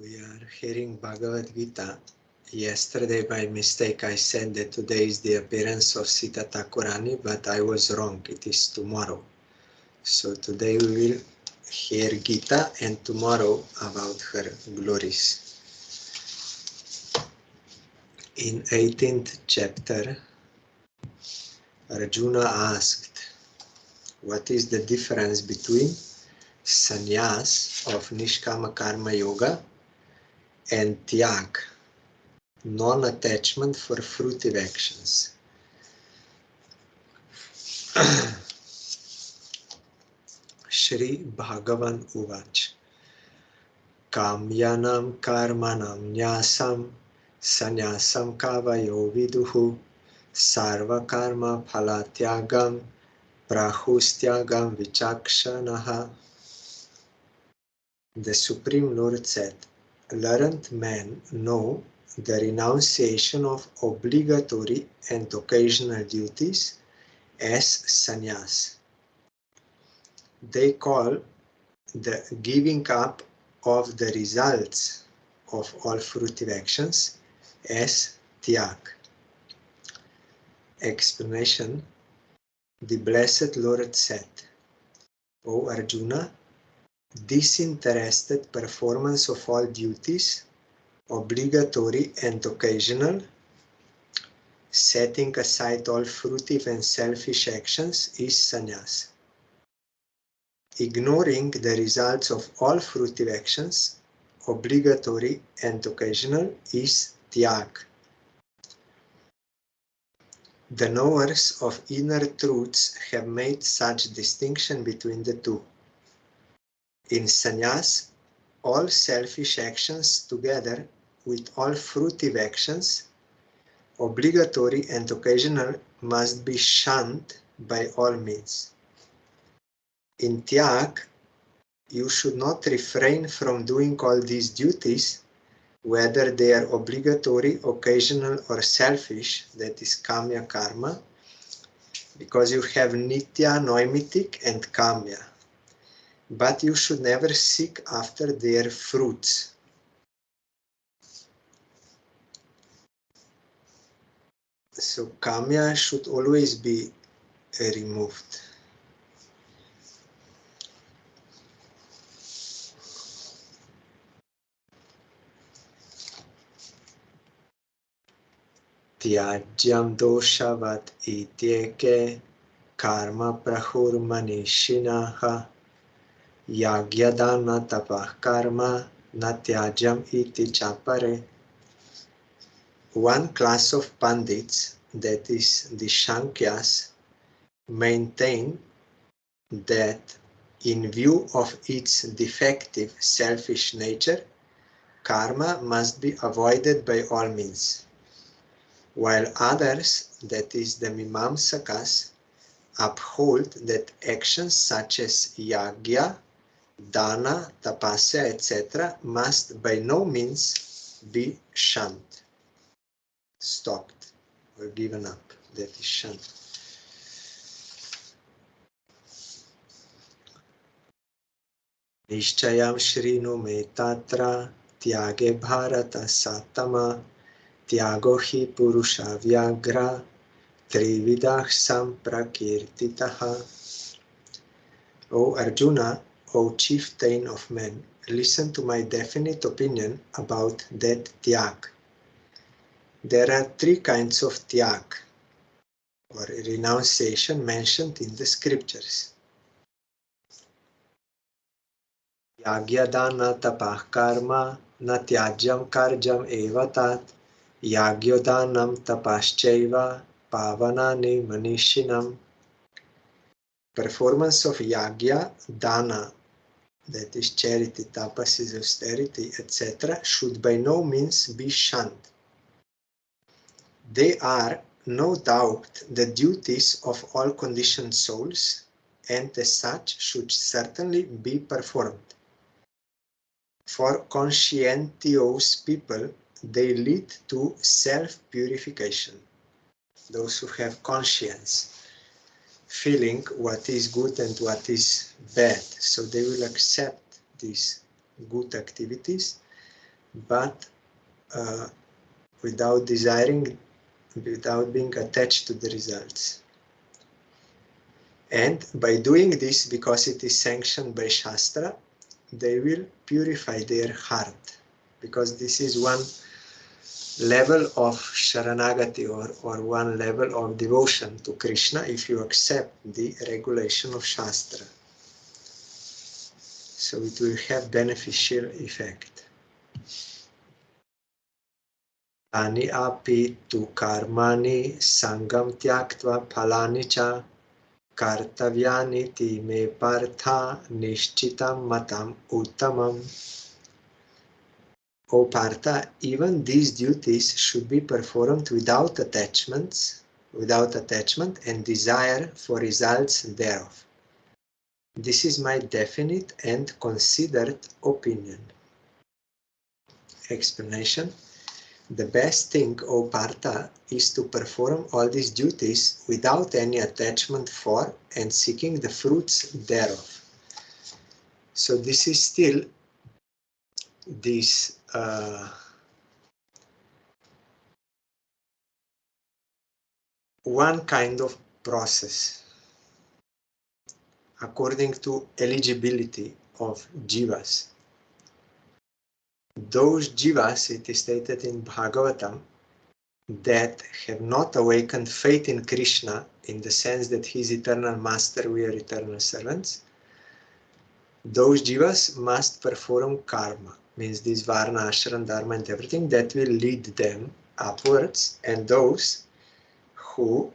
We are hearing Bhagavad Gita. Yesterday, by mistake, I said that today is the appearance of Sita Thakurani, but I was wrong. It is tomorrow. So today we will hear Gita and tomorrow about her glories. In 18th chapter, Arjuna asked, what is the difference between sannyas of Nishkama Karma Yoga and tyag, non-attachment for fruitive actions? Shri Bhagavan Uvach Kamyanam karmanam nyasam sannyasam kavayo viduhu sarva karma phalatyagam prahustyagam vichakshanaha. The Supreme Lord said, learned men know the renunciation of obligatory and occasional duties as sannyas. They call the giving up of the results of all fruitive actions as tyag. Explanation. The Blessed Lord said, O Arjuna, disinterested performance of all duties, obligatory and occasional, setting aside all fruitive and selfish actions is sannyas. Ignoring the results of all fruitive actions, obligatory and occasional, is tyag. The knowers of inner truths have made such distinction between the two. In sannyas, all selfish actions together with all fruitive actions, obligatory and occasional, must be shunned by all means. In tyag, you should not refrain from doing all these duties, whether they are obligatory, occasional, or selfish, that is kamya karma, because you have nitya, noimitic, and kamya. But you should never seek after their fruits. So kamya should always be removed. Tyajyam doshavat ityeke karma prahur manishinaha yagyadana tapah karma natyajam iti chapare. One class of pandits, that is the Shankyas, maintain that in view of its defective selfish nature, karma must be avoided by all means, while others, that is the Mimamsakas, uphold that actions such as yagya, dana, tapasya, etc. must by no means be shunned, stopped, or given up, that is shunned. Nishchayam shrinu me tatra tyage bharata satama tyago hi purusha vyagra trividah samprakirtitaha. O Arjuna, O chieftain of men, listen to my definite opinion about that tyag. There are three kinds of tyag, or renunciation, mentioned in the scriptures. Yagyadana tapah karma natyajyam karjam evatat yagyodanam tapaschaiva pavanani manishinam. Performance of yagya, dana, that is charity, tapas is austerity, etc., should by no means be shunned. They are, no doubt, the duties of all conditioned souls, and as such should certainly be performed. For conscientious people, they lead to self-purification. Those who have conscience, feeling what is good and what is bad, so they will accept these good activities but without desiring, without being attached to the results. And by doing this, because it is sanctioned by Shastra, they will purify their heart, because this is one level of Sharanagati, or one level of devotion to Krishna, if you accept the regulation of Shastra. So it will have beneficial effect. Ani api tu karmani sangam tyaktva phalani cha kartavyani ti me partha nishchitam matam uttamam. O Partha, even these duties should be performed without attachment and desire for results thereof. This is my definite and considered opinion. Explanation. The best thing, O Partha, is to perform all these duties without any attachment for and seeking the fruits thereof. So this is still this one kind of process according to eligibility of jivas. Those jivas, it is stated in Bhagavatam, that have not awakened faith in Krishna in the sense that he is eternal master, we are eternal servants, those jivas must perform karma, means this varna, ashram, dharma and everything that will lead them upwards, and those who,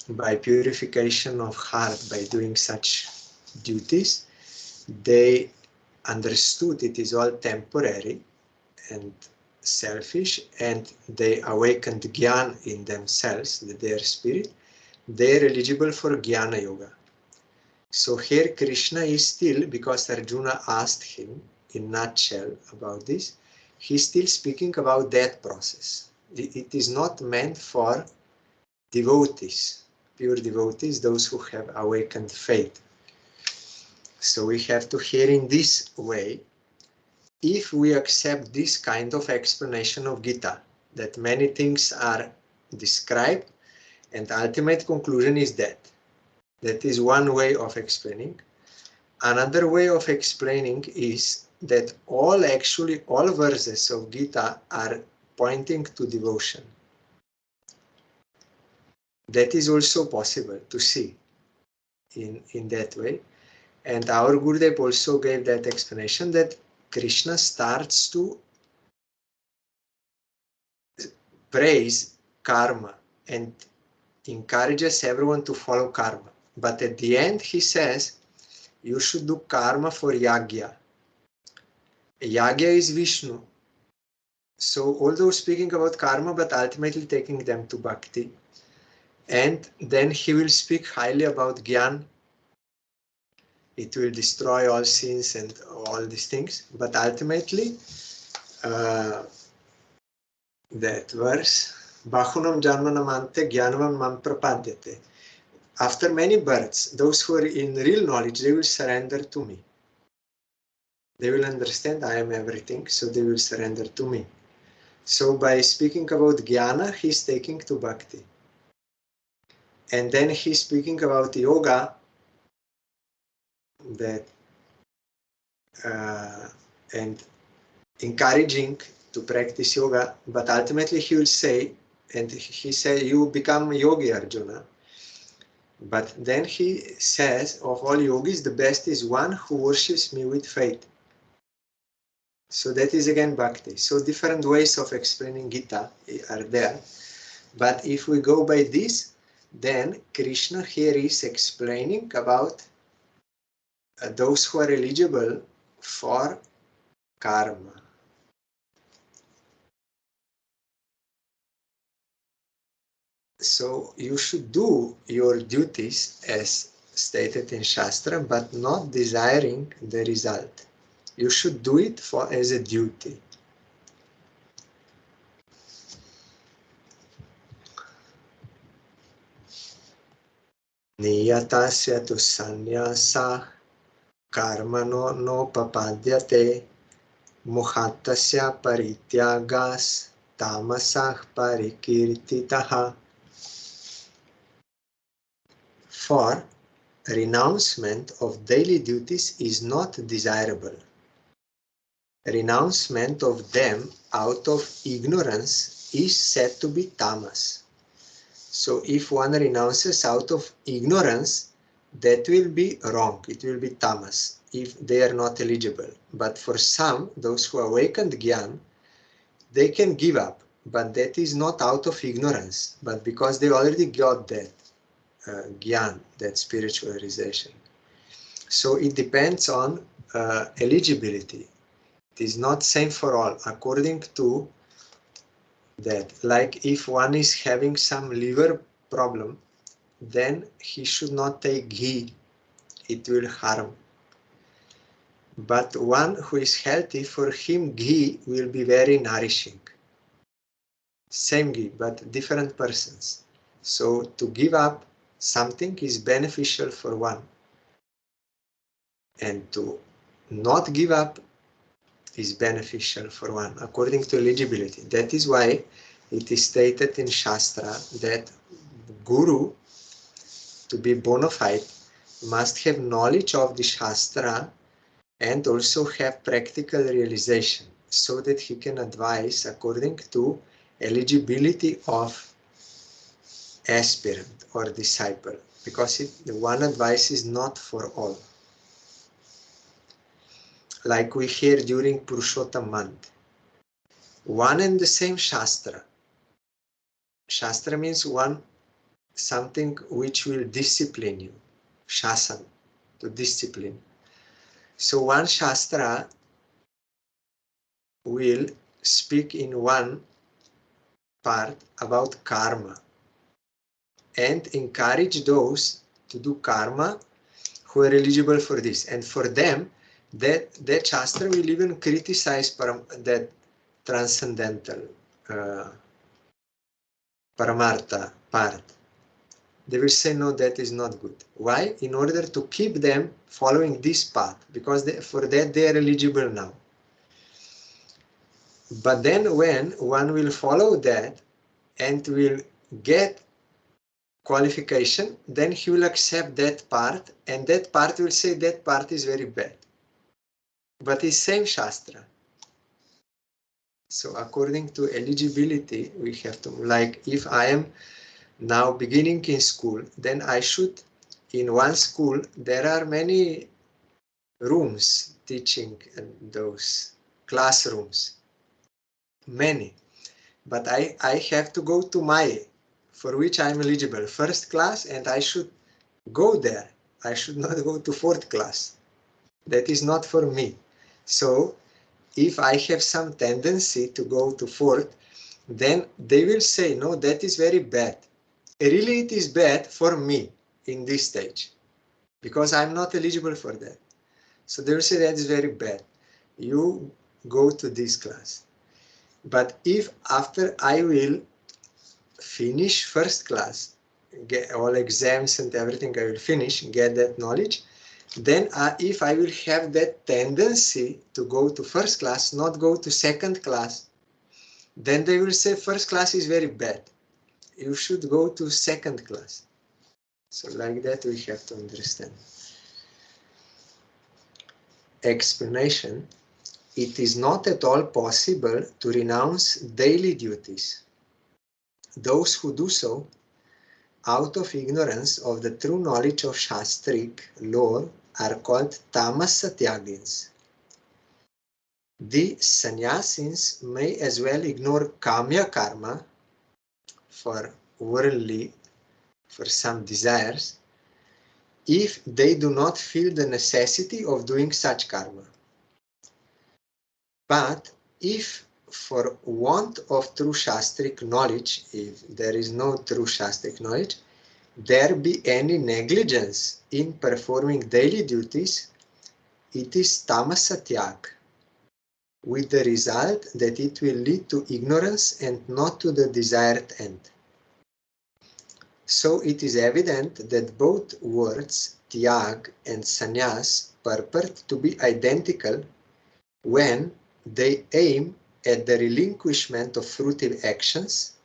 by purification of heart, by doing such duties, they understood it is all temporary and selfish, and they awakened jnana in themselves, their spirit, they are eligible for jnana yoga. So here Krishna is still, because Arjuna asked him in nutshell about this, he's still speaking about that process. It is not meant for devotees, pure devotees, those who have awakened faith. So we have to hear in this way. If we accept this kind of explanation of Gita, that many things are described and the ultimate conclusion is that. That is one way of explaining. Another way of explaining is that all verses of Gita are pointing to devotion. That is also possible to see in that way. And our Gurudev also gave that explanation, that Krishna starts to praise karma and encourages everyone to follow karma. But at the end he says, you should do karma for yagya. Yagya is Vishnu. So although speaking about karma, but ultimately taking them to bhakti. And then he will speak highly about Gyan. It will destroy all sins and all these things. But ultimately, that verse, Bahunam Janmanamante Gyanvam Mam Prapadyate. After many births, those who are in real knowledge, they will surrender to me. They will understand I am everything, so they will surrender to me. So by speaking about Jnana, he's taking to Bhakti. And then he's speaking about yoga, that and encouraging to practice yoga, but ultimately he will say, and he said, you become yogi, Arjuna. But then he says, of all yogis, the best is one who worships me with faith. So that is again bhakti. So different ways of explaining Gita are there. But if we go by this, then Krishna here is explaining about those who are eligible for karma. So you should do your duties as stated in Shastra, but not desiring the result. You should do it as a duty. Niyatasya tu sannyasa karmano no papadyate Mohattasya parityagas tamasah parikirtitaha. For renouncement of daily duties is not desirable. Renouncement of them out of ignorance is said to be tamas. So if one renounces out of ignorance, that will be wrong. It will be tamas if they are not eligible. But for some, those who awakened Gyan, they can give up. But that is not out of ignorance, but because they already got that Gyan, that spiritual realization. So it depends on eligibility. It is not same for all. According to that, like if one is having some liver problem, then he should not take ghee. It will harm. But one who is healthy, for him ghee will be very nourishing. Same ghee, but different persons. So to give up something is beneficial for one. And to not give up is beneficial for one, according to eligibility. That is why it is stated in Shastra that Guru, to be bona fide, must have knowledge of the Shastra and also have practical realization so that he can advise according to eligibility of aspirant or disciple, because the one advice is not for all. Like we hear during Purushottam month, one and the same Shastra. Shastra means one, something which will discipline you. Shasan, to discipline. So one Shastra will speak in one part about karma and encourage those to do karma who are eligible for this. And for them, that Shastra will even criticize that transcendental Paramartha part. They will say, no, that is not good. Why? In order to keep them following this path, because for that they are eligible now. But then when one will follow that and will get qualification, then he will accept that part, and that part will say that part is very bad. But it's same Shastra. So according to eligibility, we have to, like if I am now beginning in school, then I should, in one school, there are many rooms teaching those classrooms, many. But I have to go to my, for which I am eligible, first class, and I should go there. I should not go to fourth class. That is not for me. So if I have some tendency to go to fourth, then they will say, no, that is very bad. Really, it is bad for me in this stage, because I'm not eligible for that. So they will say that is very bad. You go to this class. But if after I will finish first class, get all exams and everything, I will finish, get that knowledge, then if I will have that tendency to go to first class, not go to second class, then they will say first class is very bad. You should go to second class. So like that we have to understand. Explanation. It is not at all possible to renounce daily duties. Those who do so, out of ignorance of the true knowledge of Shastric lore, are called tamas-satyagins. The sannyasins may as well ignore kamya karma for worldly, for some desires, if they do not feel the necessity of doing such karma. But if for want of true Shastric knowledge, if there is no true Shastric knowledge, there be any negligence in performing daily duties, it is tamas-satyag, with the result that it will lead to ignorance and not to the desired end. So it is evident that both words, tyag and sannyas, purport to be identical when they aim at the relinquishment of fruitive actions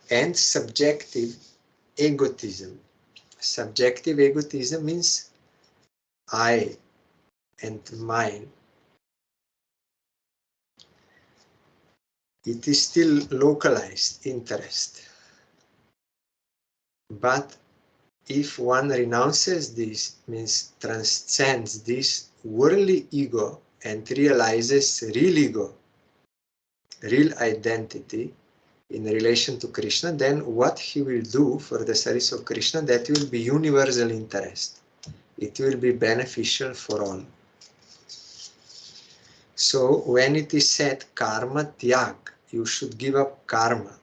and subjective egotism. Subjective egotism means I and mine. It is still localized interest. But if one renounces this, means transcends this worldly ego and realizes real ego, real identity in relation to Krishna, then what he will do for the service of Krishna, that will be universal interest. It will be beneficial for all. So when it is said karma tyag, you should give up karma.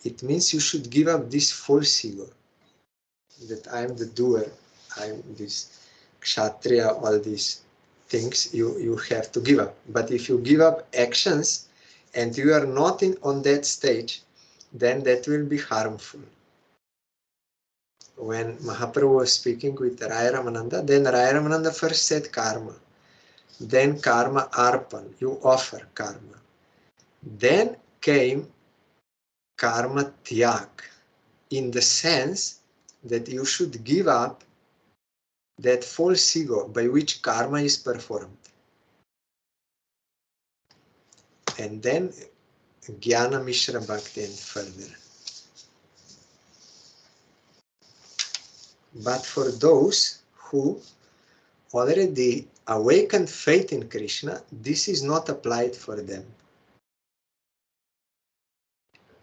It means you should give up this false ego, that I am the doer, I am this kshatriya, all these things you have to give up. But if you give up actions and you are not on that stage, then that will be harmful. When Mahaprabhu was speaking with Raya Ramananda, then Raya Ramananda first said karma. Then karma arpan, you offer karma. Then came karma tyag, in the sense that you should give up that false ego by which karma is performed. And then Jnana Mishra Bhakti and further. But for those who already awakened faith in Krishna, this is not applied for them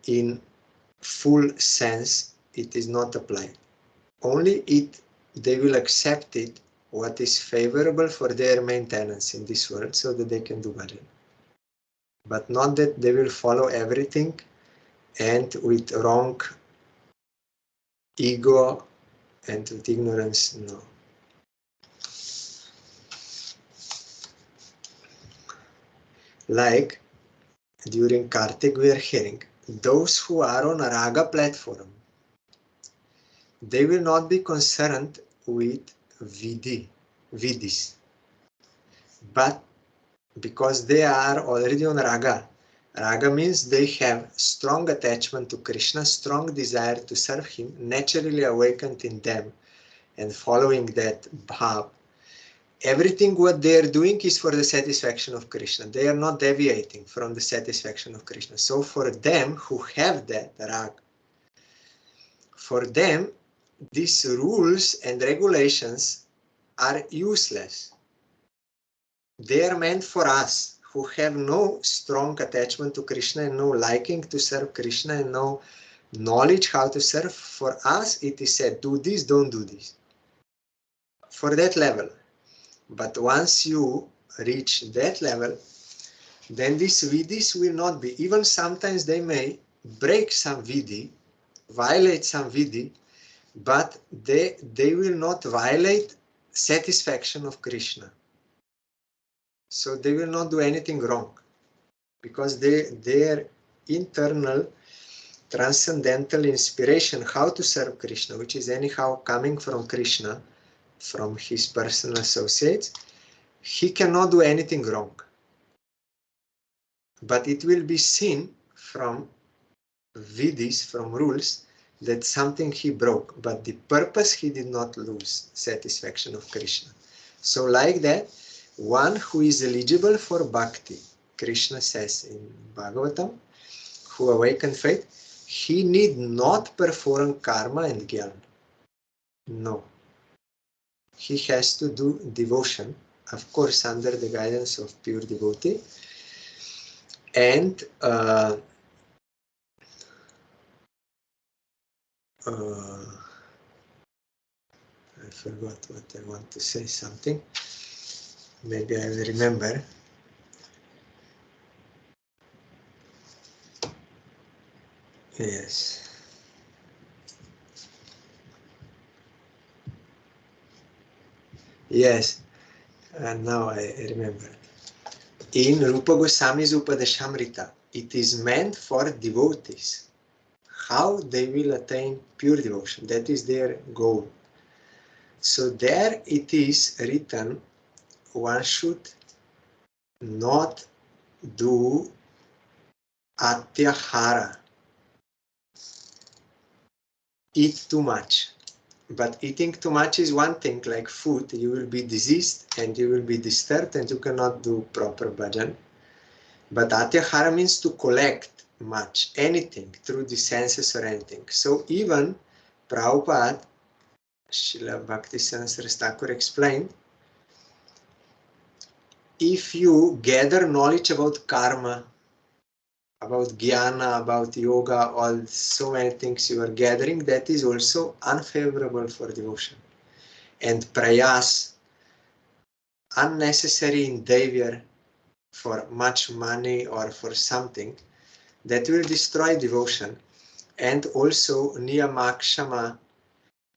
in full sense. It is not applied. Only they will accept it, what is favorable for their maintenance in this world, so that they can do bhajan. But not that they will follow everything and with wrong ego and with ignorance, no. Like during Kartik we are hearing, those who are on a raga platform, they will not be concerned with vidis. But because they are already on raga, raga means they have strong attachment to Krishna, strong desire to serve him, naturally awakened in them, and following that bhav. Everything what they are doing is for the satisfaction of Krishna. They are not deviating from the satisfaction of Krishna. So for them who have that rag, for them these rules and regulations are useless. They are meant for us who have no strong attachment to Krishna and no liking to serve Krishna and no knowledge how to serve. For us it is said, do this, don't do this. For that level. But once you reach that level, then these vidis will not be. Even sometimes they may break some vidi, violate some vidi, but they will not violate satisfaction of Krishna. So they will not do anything wrong, because their internal transcendental inspiration how to serve Krishna, which is anyhow coming from Krishna, from his personal associates, he cannot do anything wrong. But it will be seen from vidis, from rules, that something he broke, but the purpose he did not lose, satisfaction of Krishna. So like that, one who is eligible for bhakti, Krishna says in Bhagavatam, who awakened faith, he need not perform karma and jnana. No. He has to do devotion, of course under the guidance of pure devotee, and I forgot what I want to say, something. Maybe I will remember. Yes. Yes. And now I remember. In Rupa Goswami's Upadeshamrita, it is meant for devotees. How they will attain pure devotion. That is their goal. So there it is written, one should not do atyahara, eat too much. But eating too much is one thing, like food, you will be diseased and you will be disturbed and you cannot do proper bhajan. But atyahara means to collect much, anything, through the senses or anything. So even Prabhupada, Srila Bhaktisiddhanta Saraswati Thakur explained, if you gather knowledge about karma, about jnana, about yoga, all so many things you are gathering, that is also unfavorable for devotion. And prayas, unnecessary endeavor for much money or for something, that will destroy devotion. And also niyamakshama,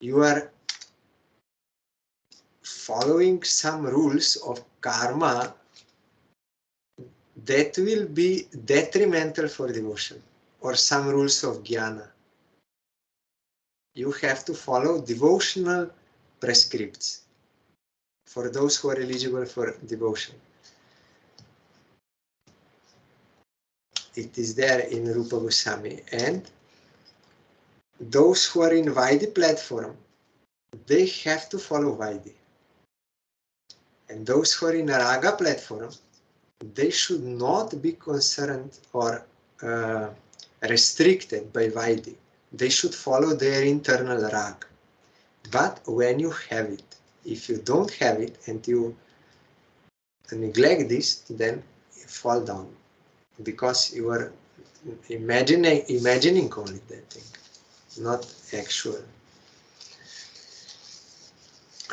you are following some rules of karma that will be detrimental for devotion, or some rules of jnana. You have to follow devotional prescripts for those who are eligible for devotion. It is there in Rupa Goswami. And those who are in Vaidhi platform, they have to follow Vaidhi. And those who are in Raga platform, they should not be concerned or restricted by Vaidhi. They should follow their internal Rag. But when you have it, if you don't have it and you neglect this, then you fall down, because you are imagining only that thing, not actual.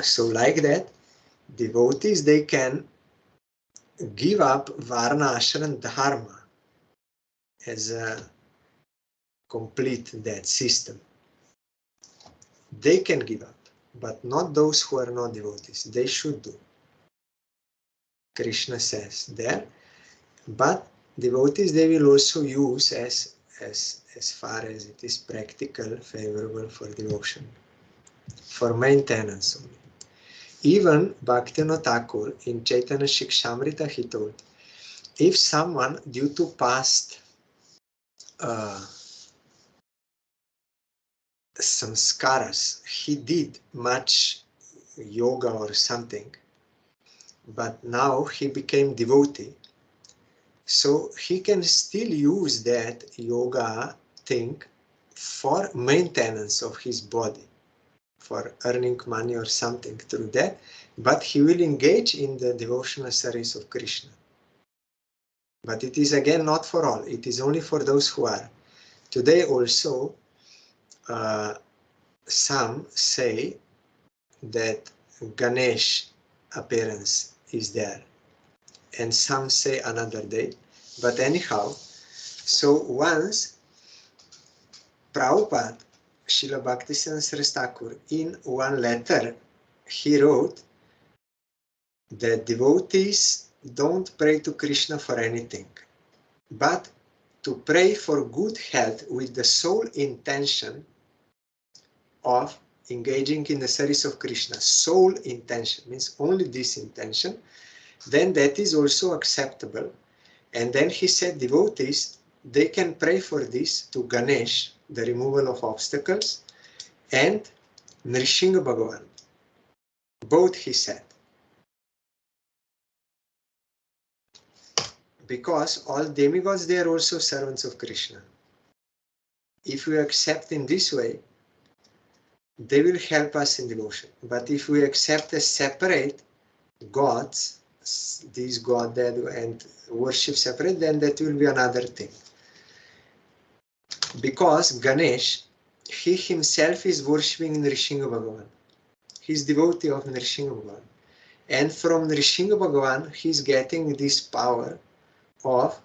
So like that, devotees, they can give up Varna Ashram Dharma as a complete that system. They can give up, but not those who are not devotees. They should do. Krishna says there, but devotees, they will also use as far as it is practical, favorable for devotion, for maintenance only. Even Bhaktivinoda Thakur in Chaitanya Shikshamrita, he told, if someone due to past samskaras, he did much yoga or something, but now he became devotee, so he can still use that yoga thing for maintenance of his body, for earning money or something through that, but he will engage in the devotional service of Krishna. But it is again not for all, it is only for those who are. Today also, some say that Ganesh appearance is there, and some say another day. But anyhow, so once Prabhupada, Srila Bhaktisiddhanta Saraswati Thakur, in one letter, he wrote that devotees don't pray to Krishna for anything, but to pray for good health with the sole intention of engaging in the service of Krishna. Sole intention means only this intention, then that is also acceptable. And then he said devotees, they can pray for this to Ganesh, the removal of obstacles, and Nrsimha Bhagavan. Both, he said. Because all demigods, they are also servants of Krishna. If we accept in this way, they will help us in devotion. But if we accept as separate gods, these God that and worship separate, then that will be another thing. Because Ganesh, he himself is worshipping Nrsimha Bhagavan. He is devotee of Nrsimha Bhagavan. And from Nrsimha Bhagavan, he is getting this power of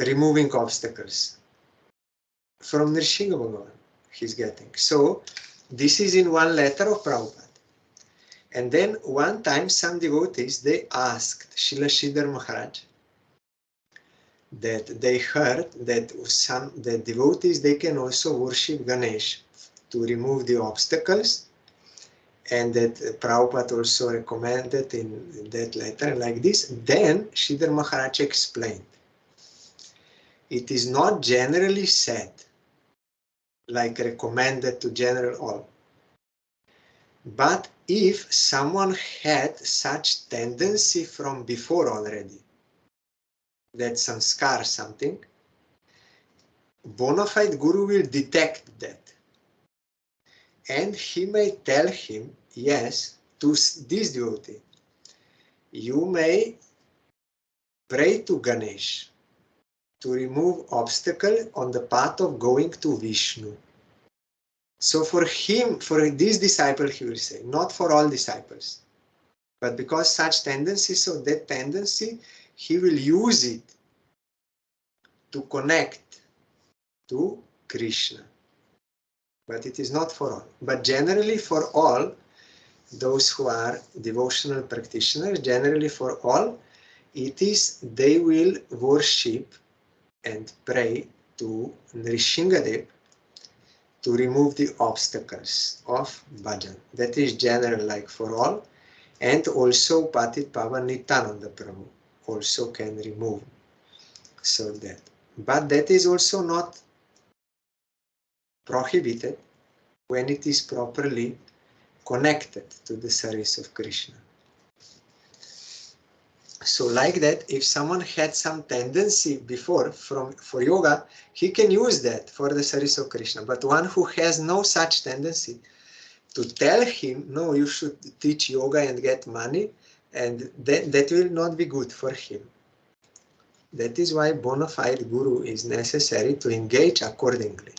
removing obstacles. From Nrsimha Bhagavan, he is getting. So, this is in one letter of Prabhupada. And then one time some devotees, they asked Srila Sridhar Maharaj that they heard that the devotees, they can also worship Ganesh to remove the obstacles, and that Prabhupada also recommended in that letter like this. Then Sridhar Maharaj explained, it is not generally said, like recommended to general all. But if someone had such tendency from before already, that sanskar something, bona fide guru will detect that. And he may tell him, yes, to this devotee, you may pray to Ganesh to remove obstacle on the path of going to Vishnu. So for him, for this disciple, he will say, not for all disciples. But because such tendency, so that tendency, he will use it to connect to Krishna. But it is not for all. But generally for all, those who are devotional practitioners, generally for all, it is they will worship and pray to Nrishingadev to remove the obstacles of bhajan. That is general, like for all. And also Patit Pavan Nityananda Prabhu also can remove. So that. But that is also not prohibited when it is properly connected to the service of Krishna. So like that, if someone had some tendency before for yoga, he can use that for the service of Krishna. But one who has no such tendency, to tell him, no, you should teach yoga and get money, and that will not be good for him. That is why bona fide guru is necessary to engage accordingly.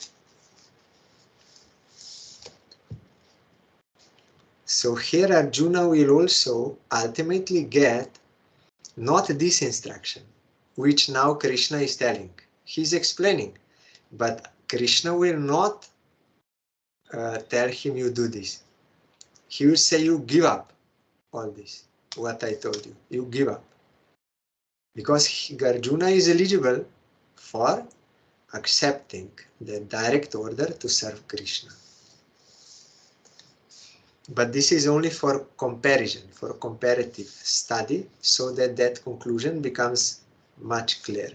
So here Arjuna will also ultimately get not this instruction, which now Krishna is telling. He's explaining, but Krishna will not tell him you do this. He will say you give up all this, what I told you. You give up. Because Arjuna is eligible for accepting the direct order to serve Krishna. But this is only for comparison, for comparative study, so that that conclusion becomes much clearer.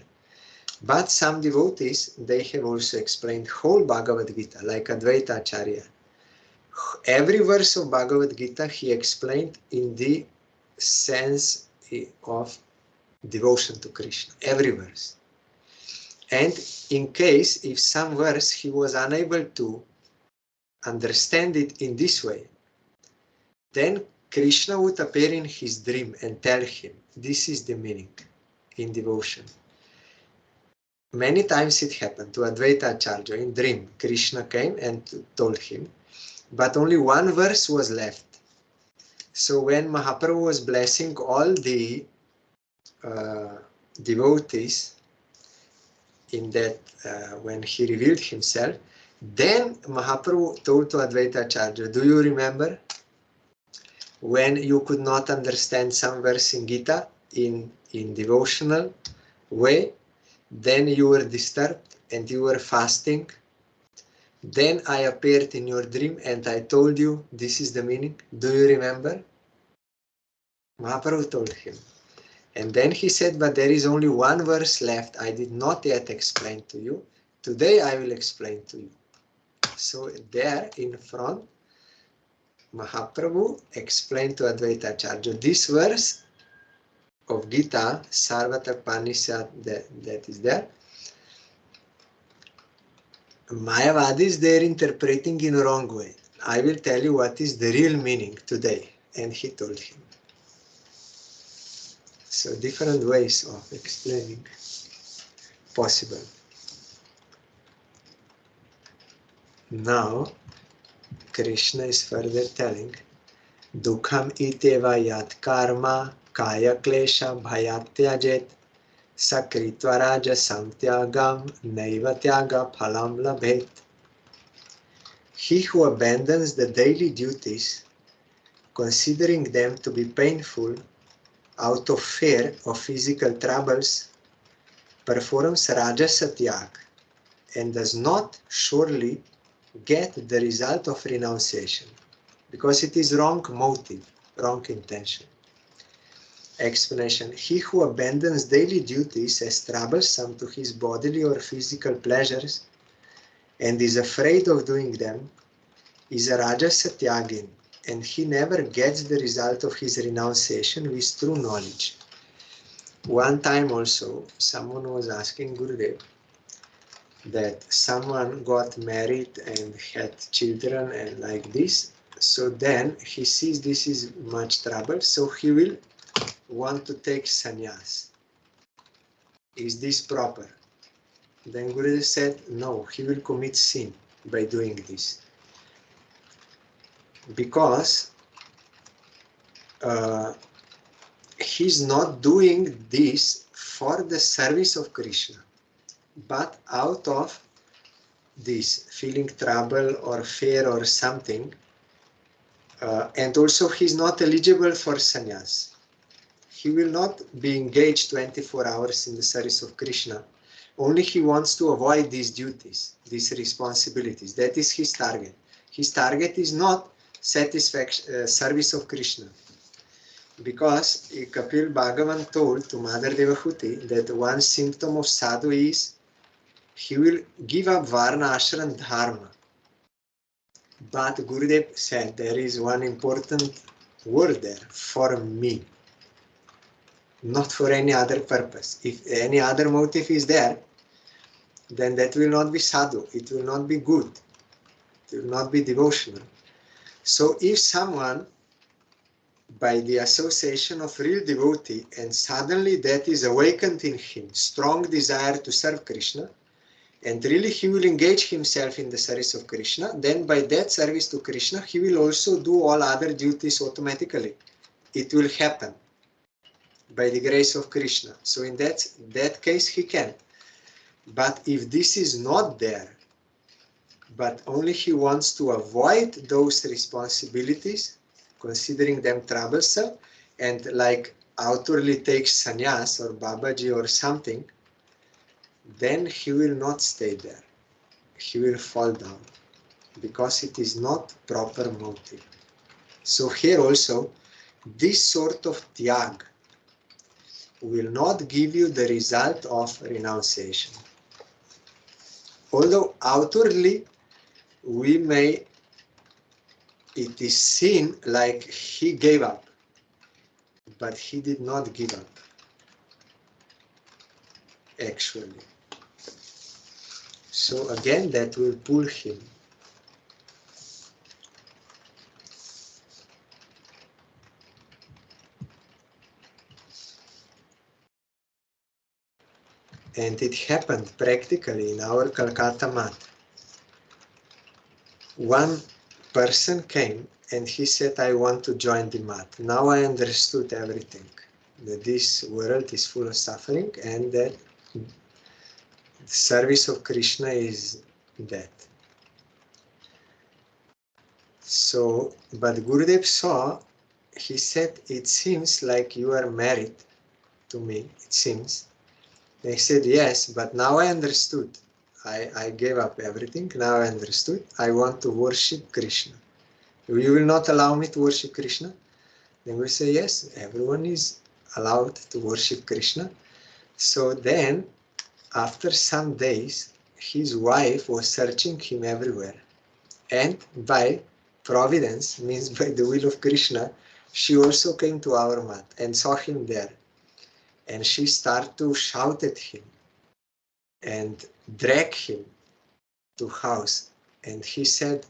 But some devotees, they have also explained whole Bhagavad Gita, like Advaita Acharya. Every verse of Bhagavad Gita he explained in the sense of devotion to Krishna, every verse. And in case if some verse he was unable to understand it in this way, then Krishna would appear in his dream and tell him, this is the meaning in devotion. Many times it happened to Advaita Acharya in dream. Krishna came and told him, but only one verse was left. So when Mahaprabhu was blessing all the devotees in that, when he revealed himself, then Mahaprabhu told to Advaita Acharya, do you remember when you could not understand some verse in Gita in devotional way? Then you were disturbed and you were fasting. Then I appeared in your dream and I told you this is the meaning. Do you remember? Mahaprabhu told him. And then he said, but there is only one verse left. I did not yet explain to you. Today I will explain to you. So there in front, Mahaprabhu explained to Advaita Acharya this verse of Gita, Sarvatra Panishat, that is there. Mayavadis, they are interpreting in a wrong way. I will tell you what is the real meaning today. And he told him. So different ways of explaining possible. Now, Krishna is further telling, Dukham iteva yat karma kaya klesha bhayatyajit sakritva raja samtyagam naiva tyaga phalam labhet. He who abandons the daily duties, considering them to be painful out of fear of physical troubles, performs rajasa tyag and does not surely get the result of renunciation, because it is wrong motive, wrong intention. Explanation. He who abandons daily duties as troublesome to his bodily or physical pleasures and is afraid of doing them is a Rajasa Tyagin, and he never gets the result of his renunciation with true knowledge. One time also, someone was asking Gurudev that someone got married and had children and like this. So then he sees this is much trouble, so he will want to take sannyas. Is this proper? Then Gurudev said, no, he will commit sin by doing this. Because he's not doing this for the service of Krishna, but out of this feeling trouble or fear or something, and also he's not eligible for sannyas. He will not be engaged 24 hours in the service of Krishna. Only he wants to avoid these duties, these responsibilities. That is his target. His target is not satisfaction, service of Krishna. Because Kapil Bhagavan told to Mother Devahuti that one symptom of sadhu is he will give up Varna Ashram Dharma. But Gurudev said there is one important word there, for me, not for any other purpose. If any other motive is there, then that will not be sadhu, it will not be good, it will not be devotional. So if someone, by the association of real devotee, and suddenly that is awakened in him, strong desire to serve Krishna, and really he will engage himself in the service of Krishna, then by that service to Krishna, he will also do all other duties automatically. It will happen by the grace of Krishna. So in that case he can. But if this is not there, but only he wants to avoid those responsibilities, considering them troublesome, and like outwardly takes sannyas or Babaji or something, then he will not stay there. He will fall down because it is not proper motive. So here also, this sort of tyag will not give you the result of renunciation. Although outwardly it is seen like he gave up, but he did not give up, actually. So again, that will pull him. And it happened practically in our Calcutta mat. One person came and he said, I want to join the mat. Now I understood everything, that this world is full of suffering and that the service of Krishna is that. So, but Gurudev saw, he said, it seems like you are married to me, it seems. They said, yes, but now I understood. I gave up everything, now I understood. I want to worship Krishna. You will not allow me to worship Krishna? Then we say, yes, everyone is allowed to worship Krishna. So then, after some days, his wife was searching him everywhere. And by providence, means by the will of Krishna, she also came to our mat and saw him there. And she started to shout at him and drag him to house. And he said,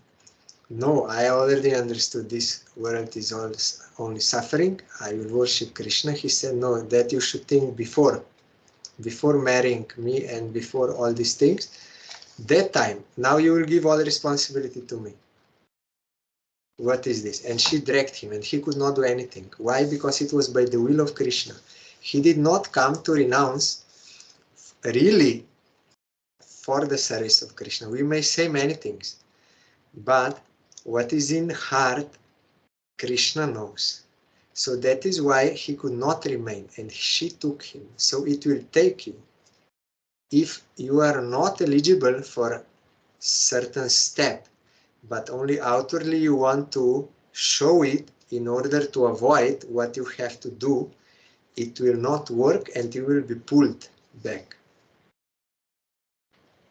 no, I already understood this world is only suffering. I will worship Krishna. He said, no, that you should think before marrying me and before all these things. That time, now you will give all responsibility to me. What is this? And she dragged him and he could not do anything. Why? Because it was by the will of Krishna. He did not come to renounce really for the service of Krishna. We may say many things, but what is in heart, Krishna knows. So that is why he could not remain and she took him. So it will take you. If you are not eligible for certain step, but only outwardly you want to show it in order to avoid what you have to do, it will not work and you will be pulled back,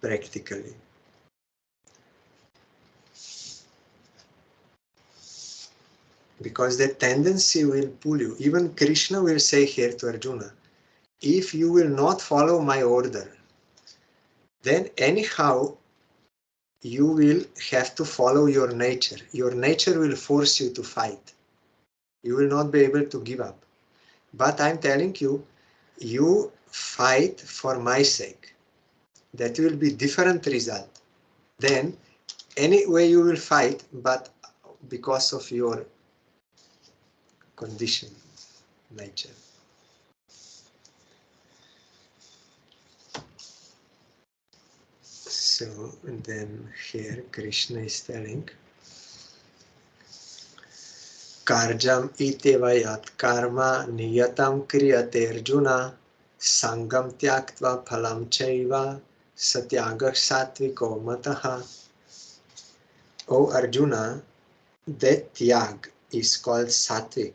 practically. Because the tendency will pull you. Even Krishna will say here to Arjuna, if you will not follow my order, then anyhow you will have to follow your nature. Your nature will force you to fight. You will not be able to give up. But I'm telling you, you fight for my sake. That will be different result. Then anyway you will fight, but because of your condition, nature. So, and then here Krishna is telling, Karjam iteva yat karma niyatam kriyate Arjuna sangam tyaktva phalam chaiva satyagah satviko mataha. O Arjuna, that tyag is called sattvic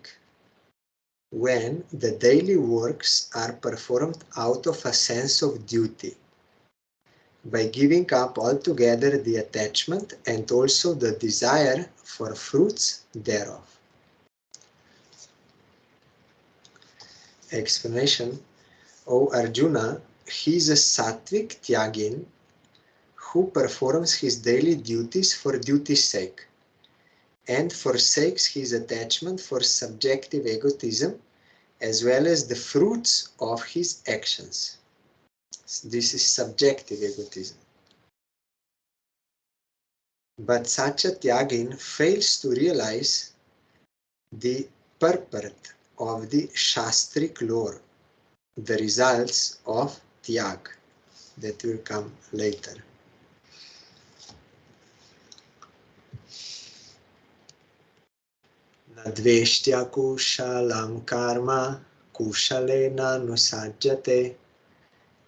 when the daily works are performed out of a sense of duty, by giving up altogether the attachment and also the desire for fruits thereof. Explanation. O Arjuna, he is a sattvic tyagin who performs his daily duties for duty's sake and forsakes his attachment for subjective egotism as well as the fruits of his actions. This is subjective egotism. But such a tyagin fails to realize the purport of the shastric lore, the results of tyag, that will come later. Nadveshtya kushalam karma kushalena nusajjate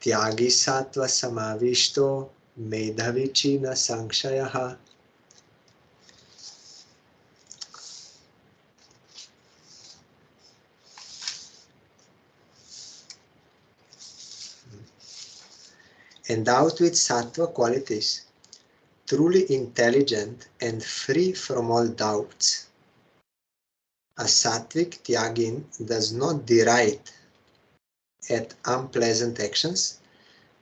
tyagi sattva samavishto medhavichina sangshayaha. Endowed with sattva qualities, truly intelligent and free from all doubts, a sattvic tyagin does not deride at unpleasant actions,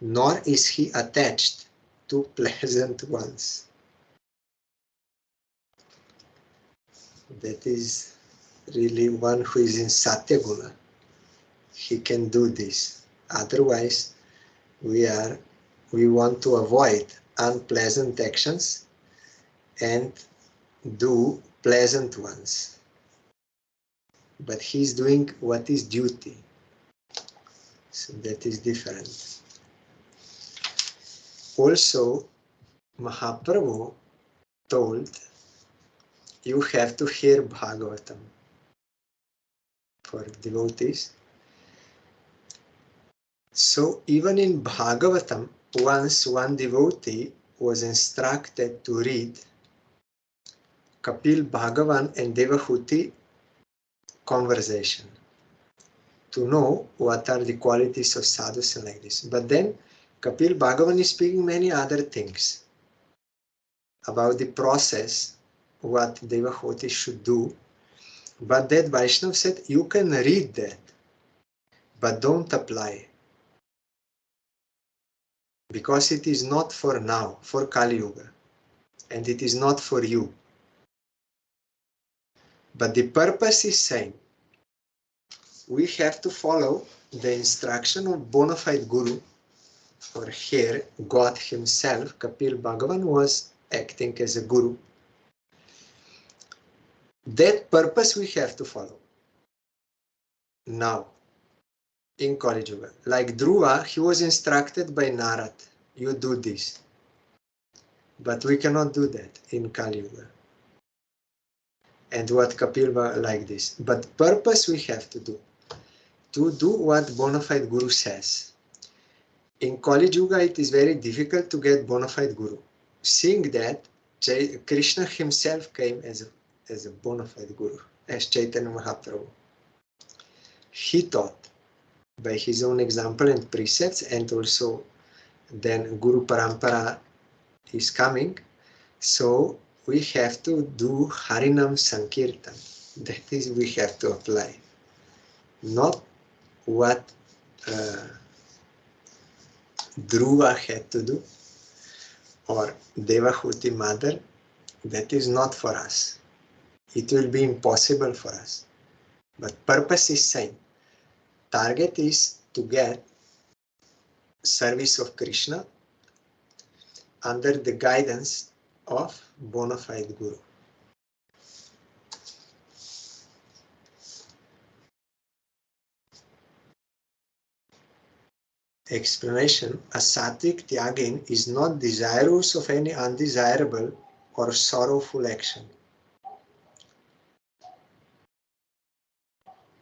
nor is he attached to pleasant ones. That is really one who is in Satyaguna. He can do this. Otherwise, we want to avoid unpleasant actions and do pleasant ones. But he is doing what is duty. So that is different. Also, Mahaprabhu told, you have to hear Bhagavatam for devotees. So even in Bhagavatam, once one devotee was instructed to read Kapil Bhagavan and Devahuti conversation to know what are the qualities of sadhus and like this. But then Kapil Bhagavan is speaking many other things about the process, what Devahuti should do. But that Vaishnav said, you can read that, but don't apply. Because it is not for now, for Kali Yuga. And it is not for you. But the purpose is same. We have to follow the instruction of bona fide Guru. For here, God himself, Kapil Bhagavan, was acting as a Guru. That purpose we have to follow. Now, in Kali Yuga. Like Dhruva, he was instructed by Narad. You do this. But we cannot do that in Kali Yuga. And what Kapil like this. But purpose we have to do. To do what bona fide Guru says. In Kali Yuga, it is very difficult to get bona fide Guru. Seeing that, Krishna himself came as as a bona fide guru, as Chaitanya Mahaprabhu. He taught by his own example and precepts, and also then Guru Parampara is coming. So we have to do Harinam Sankirtan. That is, we have to apply. Not what Dhruva had to do, or Devahuti mother. That is not for us. It will be impossible for us. But purpose is same. Target is to get service of Krishna under the guidance of bona fide guru. Explanation: a sattvic tyagin is not desirous of any undesirable or sorrowful action,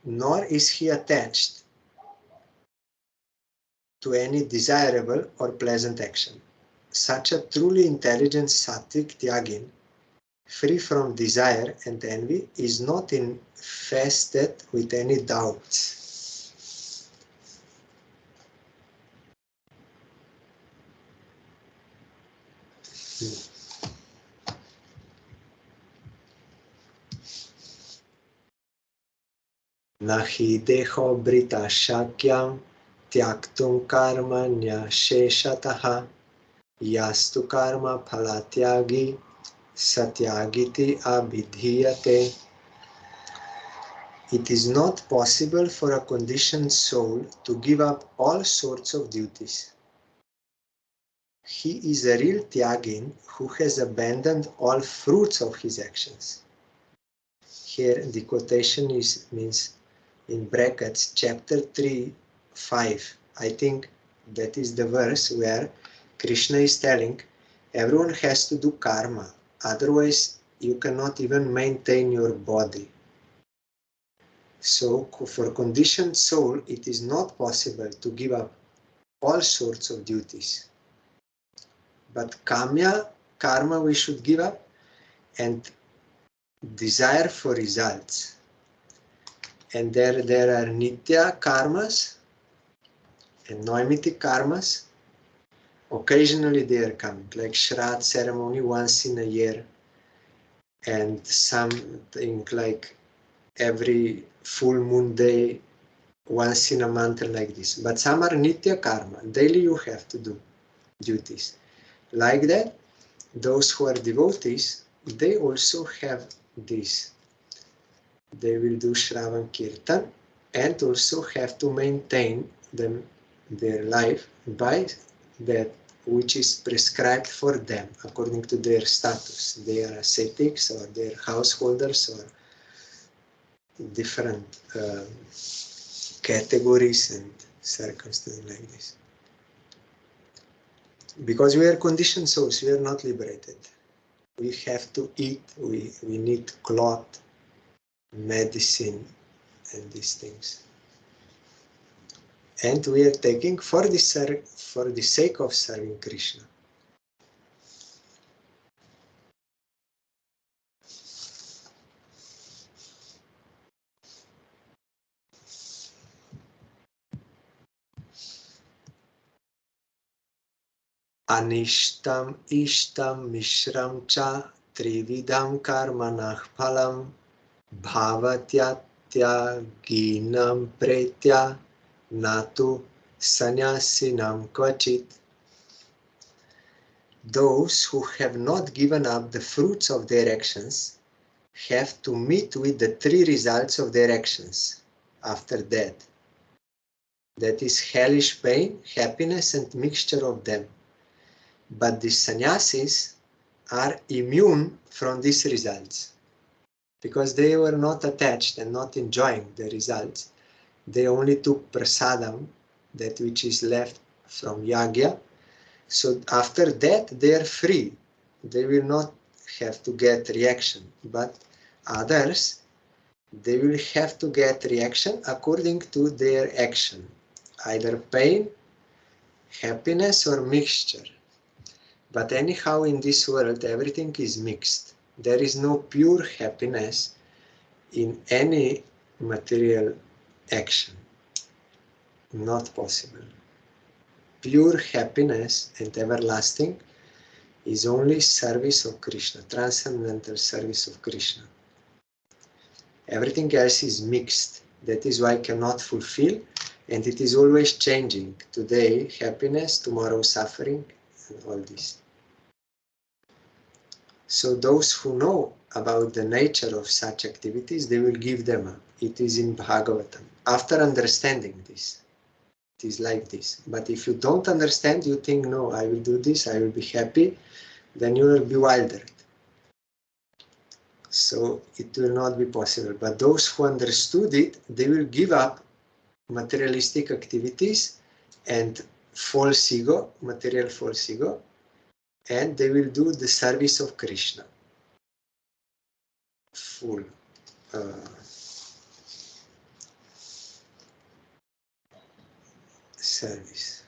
nor is he attached to any desirable or pleasant action. Such a truly intelligent sattvic tyagin, free from desire and envy, is not infested with any doubts. Nahi deho brita shakyam tyaktum karmanya sheshataha yastu karma phalatyagi satyagiti abhidhiyate. It is not possible for a conditioned soul to give up all sorts of duties. He is a real tyagin who has abandoned all fruits of his actions. Here the quotation means in brackets chapter 3, 5. I think that is the verse where Krishna is telling everyone has to do karma, otherwise you cannot even maintain your body. So for conditioned soul, it is not possible to give up all sorts of duties. But karma we should give up, and desire for results. And there are nitya karmas and noimitic karmas. Occasionally they are coming, like Shraddha ceremony once in a year, and something like every full moon day, once in a month, like this. But some are nitya karma. Daily you have to do duties. Like that, those who are devotees, they also have this. They will do Shravan Kirtan and also have to maintain their life by that which is prescribed for them according to their status. They are ascetics or they are householders or different categories and circumstances like this. Because we are conditioned souls, we are not liberated. We have to eat, we need cloth, medicine, and these things. And we are taking for the sake of serving Krishna. Anishtam ishtam mishram cha trividam karmanah phalam bhavatyatyaginam pretya natu sannyasinam kvachit. Those who have not given up the fruits of their actions have to meet with the three results of their actions after death. That is hellish pain, happiness, and mixture of them. But the sannyasis are immune from these results because they were not attached and not enjoying the results. They only took prasadam, that which is left from yagya. So after that, they are free. They will not have to get reaction. But others, they will have to get reaction according to their action. Either pain, happiness, or mixture. But anyhow, in this world, everything is mixed. There is no pure happiness in any material action. Not possible. Pure happiness and everlasting is only service of Krishna, transcendental service of Krishna. Everything else is mixed. That is why I cannot fulfill, and it is always changing. Today happiness, tomorrow suffering, and all this. So those who know about the nature of such activities, they will give them up. It is in Bhagavatam. After understanding this, it is like this. But if you don't understand, you think, no, I will do this, I will be happy, then you will be bewildered. So it will not be possible. But those who understood it, they will give up materialistic activities and false ego, material false ego, and they will do the service of Krishna. Full service.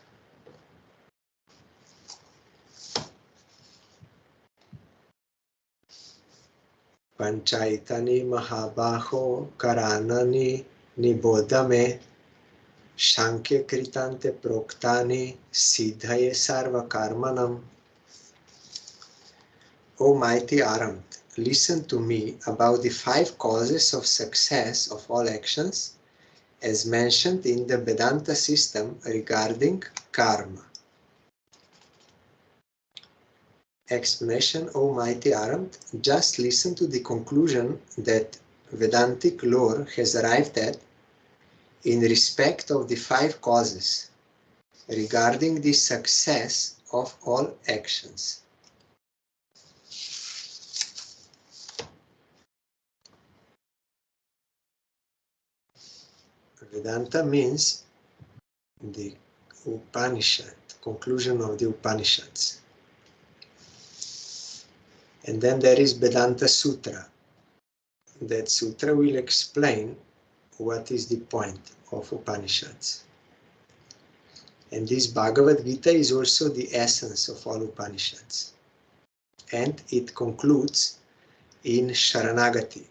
Panchaitani Mahabaho Karanani Nibodhame Shankya Kritante Proktani Siddhaye Sarva Karmanam. O mighty Arahant, listen to me about the 5 causes of success of all actions as mentioned in the Vedanta system regarding karma. Explanation, O mighty Arahant, just listen to the conclusion that Vedantic lore has arrived at in respect of the 5 causes regarding the success of all actions. Vedanta means the Upanishad, conclusion of the Upanishads. And then there is Vedanta Sutra. That sutra will explain what is the point of Upanishads. And this Bhagavad Gita is also the essence of all Upanishads. And it concludes in Sharanagati,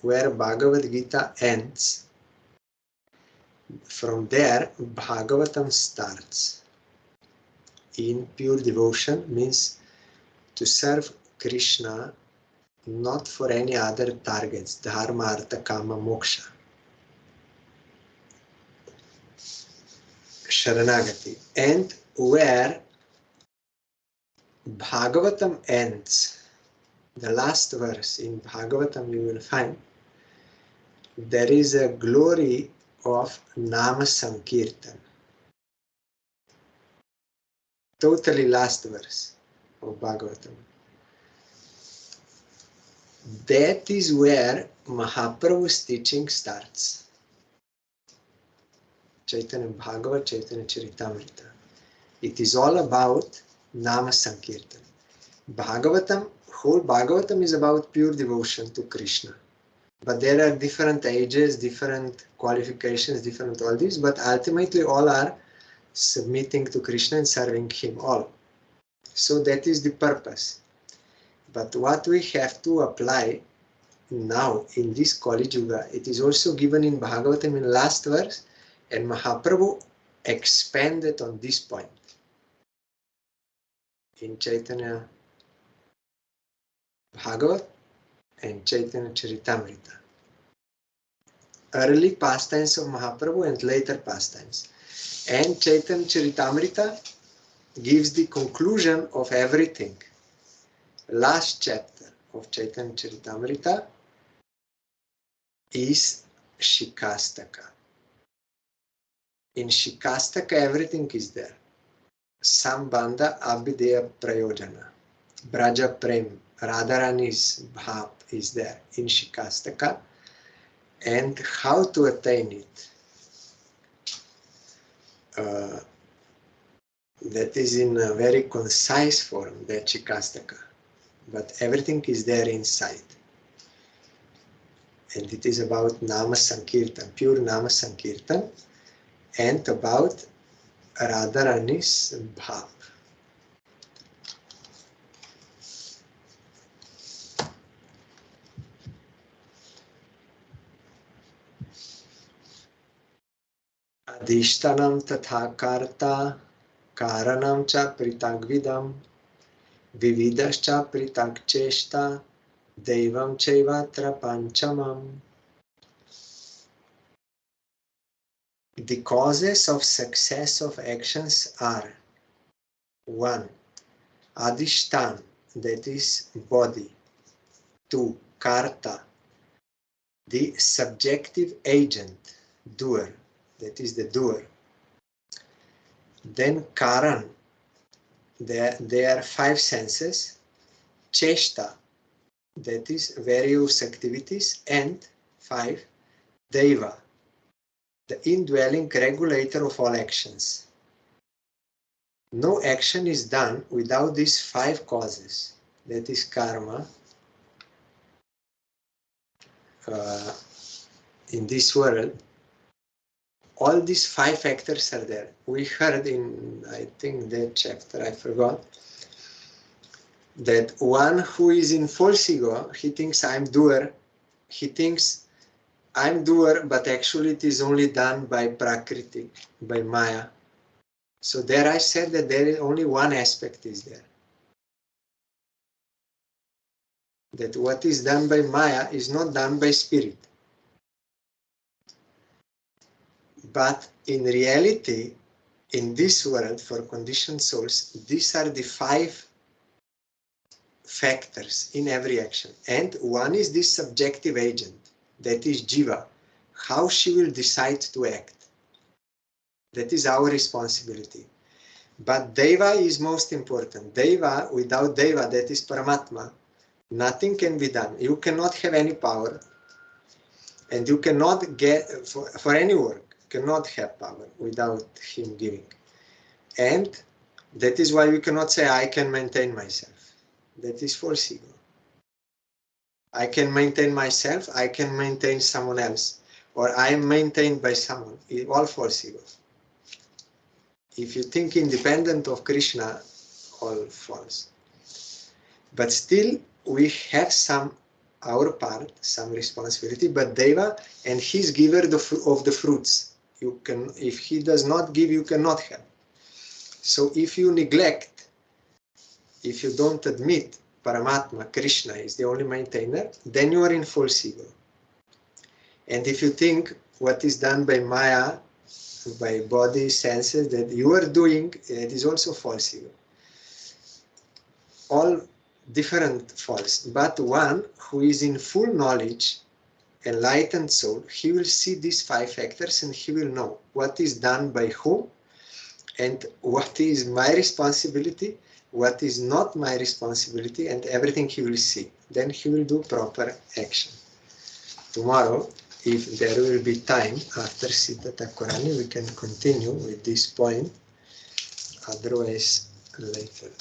where Bhagavad Gita ends. From there, Bhagavatam starts. In pure devotion means to serve Krishna not for any other targets, dharma, artha, kama, moksha. Sharanagati. And where Bhagavatam ends, the last verse in Bhagavatam you will find, there is a glory of Nama Sankirtan. Totally last verse of Bhagavatam. That is where Mahaprabhu's teaching starts. Chaitanya Bhagavat, Chaitanya Charitamrita. It is all about Nama Sankirtan. Bhagavatam, whole Bhagavatam is about pure devotion to Krishna. But there are different ages, different qualifications, different all this, but ultimately all are submitting to Krishna and serving Him all. So that is the purpose. But what we have to apply now in this Kali Yuga, it is also given in Bhagavatam in last verse, and Mahaprabhu expanded on this point in Chaitanya Bhagavat and Chaitanya Charitamrita. Early pastimes of Mahaprabhu and later pastimes. And Chaitanya Charitamrita gives the conclusion of everything. Last chapter of Chaitanya Charitamrita is Shikastaka. In Shikastaka everything is there. Sambandha Abhideya Prayojana. Braja Prem, Radharani's Bhav is there in Shikastaka. And how to attain it. That is in a very concise form, that Shikastaka. But everything is there inside. And it is about Nama Sankirtan, pure Nama Sankirtan, and about Radharani's Bhav. Adhishtanam tatha karta karanam cha pritagvidam vividascha pritagcheshta devam chaivatra panchamam. The causes of success of actions are 1. Adhishtan, that is body. 2. Karta, the subjective agent, doer, that is the doer. Then Karan, there are 5 senses. Cheshta, that is various activities. And 5. Deva, the indwelling regulator of all actions. No action is done without these 5 causes. That is karma. In this world, all these 5 factors are there. We heard in, I think, that chapter, I forgot, that one who is in false ego, he thinks I'm doer. He thinks I'm doer, but actually it is only done by Prakriti, by Maya. So there I said that there is only one aspect is there. That what is done by Maya is not done by spirit. But in reality, in this world, for conditioned souls, these are the 5 factors in every action. And one is this subjective agent, that is Jiva, how she will decide to act. That is our responsibility. But Deva is most important. Deva, without Deva, that is Paramatma, nothing can be done. You cannot have any power, and you cannot get, for any work, cannot have power without him giving. And that is why we cannot say, I can maintain myself. That is false ego. I can maintain myself, I can maintain someone else, or I am maintained by someone. All false ego. If you think independent of Krishna, all false. But still, we have our part, some responsibility, but Deva, and he's giver of the fruits. You can, if he does not give, you cannot have. So if you neglect, if you don't admit Paramatma, Krishna is the only maintainer, then you are in false ego. And if you think what is done by Maya, by body, senses, that you are doing, it is also false ego. All different false, but one who is in full knowledge, enlightened soul, he will see these 5 factors and he will know what is done by whom and what is my responsibility, what is not my responsibility, and everything he will see. Then he will do proper action. Tomorrow, if there will be time after Siddha Thakurani, we can continue with this point, otherwise later.